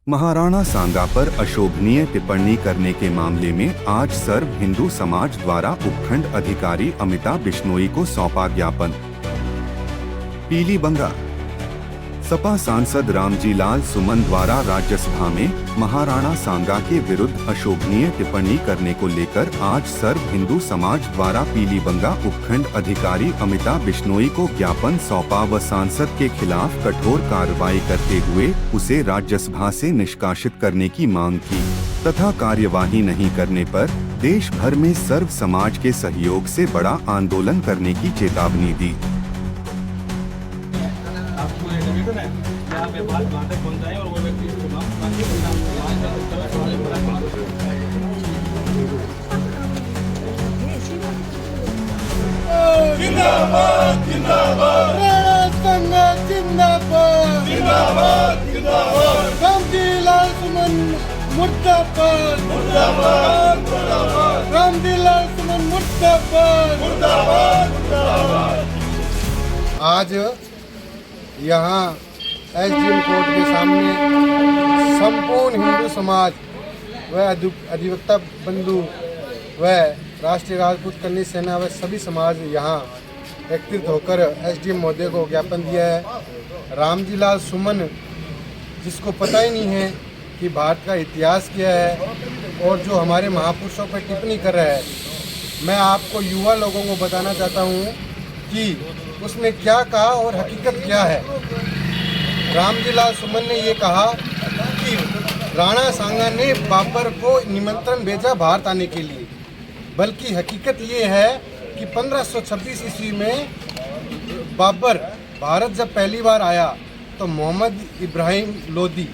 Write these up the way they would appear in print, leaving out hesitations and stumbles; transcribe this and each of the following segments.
महाराणा सांगा पर अशोभनीय टिप्पणी करने के मामले में आज सर्व हिंदू समाज द्वारा उपखंड अधिकारी अमिताभ बिश्नोई को सौंपा ज्ञापन। पीलीबंगा। सपा सांसद रामजी लाल सुमन द्वारा राज्यसभा में महाराणा सांगा के विरुद्ध अशोभनीय टिप्पणी करने को लेकर आज सर्व हिंदू समाज द्वारा पीलीबंगा उपखंड अधिकारी अमिताभ बिश्नोई को ज्ञापन सौंपा व सांसद के खिलाफ कठोर कार्रवाई करते हुए उसे राज्यसभा से निष्कासित करने की मांग की तथा कार्यवाही नहीं करने पर देश भर में सर्व समाज के सहयोग से बड़ा आंदोलन करने की चेतावनी दी। जिंदाबाद जिंदाबाद राणा जिंदाबाद जिंदाबाद जिंदाबाद रामजी लाल सुमन मुर्दाबाद मुर्दाबाद मुर्दाबाद रामजी लाल सुमन मुर्दाबाद मुर्दाबाद मुर्दाबाद। आज यहाँ एसडीएम कोर्ट के सामने संपूर्ण हिंदू समाज व अधिवक्ता बंधु व राष्ट्रीय राजपूत कन्या सेना व सभी समाज यहाँ एकत्रित होकर एसडीएम महोदय को ज्ञापन दिया है। रामजी लाल सुमन, जिसको पता ही नहीं है कि भारत का इतिहास क्या है और जो हमारे महापुरुषों पर टिप्पणी कर रहा है, मैं आपको युवा लोगों को बताना चाहता हूँ कि उसने क्या कहा और हकीकत क्या है। रामजी लाल सुमन ने ये कहा कि राणा सांगा ने बाबर को निमंत्रण भेजा भारत आने के लिए, बल्कि हकीकत ये है कि 1526 ईस्वी में बाबर भारत जब पहली बार आया तो मोहम्मद इब्राहिम लोदी,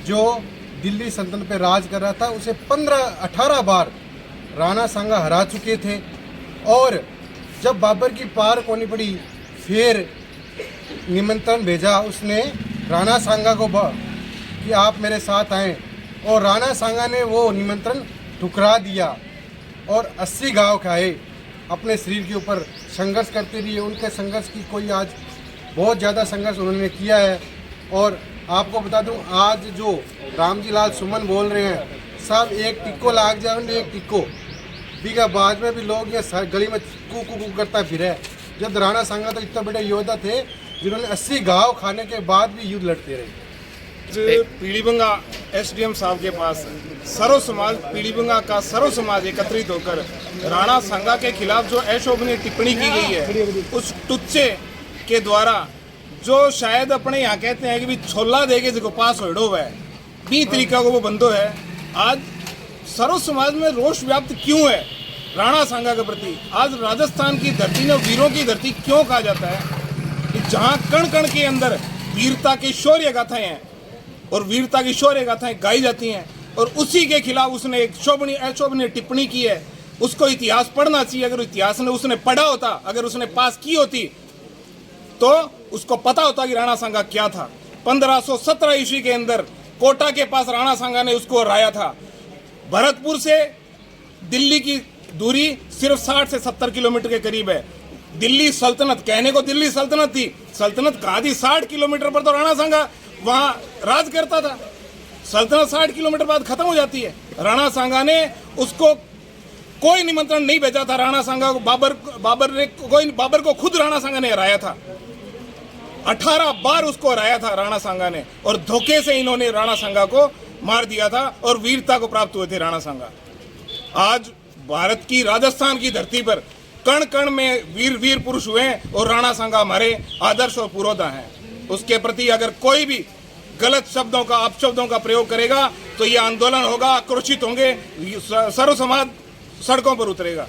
जो दिल्ली सल्तनत पर राज कर रहा था, उसे 18 बार राणा सांगा हरा चुके थे। और जब बाबर की पार होनी पड़ी, फिर निमंत्रण भेजा उसने राणा सांगा को कि आप मेरे साथ आएं, और राणा सांगा ने वो निमंत्रण ठुकरा दिया और 80 घाव खाए, अपने शरीर के ऊपर संघर्ष करते रहे। उनके संघर्ष की कोई आज बहुत ज़्यादा संघर्ष उन्होंने किया है। और आपको बता दूं, आज जो रामजी लाल सुमन बोल रहे हैं, सब एक टिक्को लाग जाए, एक टिक्को बीघा बाद में भी लोग ये गली में कू कू कू करता फिरे। जब राणा सांगा तो इतना बड़े योद्धा थे जिन्होंने 80 घाव खाने के बाद भी युद्ध लड़ते रहे। पीलीबंगा एसडीएम साहब के पास सर्व समाज, पीलीबंगा का सर्व समाज एकत्रित होकर राणा सांगा के खिलाफ जो अशोभनीय टिप्पणी की गई है, उस टुच्चे के द्वारा, जो शायद अपने यहाँ कहते हैं कि भी छोला देके जो पास होड़ो है, 20 तरीका को वो बंदो है। आज सर्व समाज में रोष व्याप्त क्यों है राणा सांगा के प्रति? आज राजस्थान की धरती ने वीरों की धरती क्यों कहा जाता है? जहाँ कण कण के अंदर वीरता की शौर्य गाथाएं हैं और वीरता की शौर्य गाथाएं गाई जाती हैं, और उसी के खिलाफ उसने एक अशोभनीय टिप्पणी की है। उसको इतिहास पढ़ना चाहिए। अगर इतिहास ने उसने पढ़ा होता, अगर उसने पास की होती, तो उसको पता होता कि राणा सांगा क्या था। 1517 ईस्वी के अंदर कोटा के पास राणा सांगा ने उसको हराया था। भरतपुर से दिल्ली की दूरी सिर्फ 60 से 70 किलोमीटर के करीब है। दिल्ली सल्तनत, कहने को दिल्ली सल्तनत थी, सल्तनत कहाँ थी? 60 किलोमीटर पर तो राणा सांगा वहाँ राज करता था। सल्तनत 60 किलोमीटर बाद खत्म हो जाती है। राणा सांगा ने उसको कोई निमंत्रण नहीं भेजा था। राणा सांगा को बाबर को खुद राणा सांगा ने हराया था। 18 बार उसको हराया था राणा सांगा ने, और धोखे से इन्होंने राणा सांगा को मार दिया था और वीरता को प्राप्त हुए थे राणा सांगा। आज भारत की, राजस्थान की धरती पर कण कण में वीर पुरुष हुए हैं, और राणा सांगा हमारे आदर्श और पुरोधा हैं। उसके प्रति अगर कोई भी गलत शब्दों का, अपशब्दों का प्रयोग करेगा तो ये आंदोलन होगा, आक्रोशित होंगे, सर्व समाज सड़कों पर उतरेगा।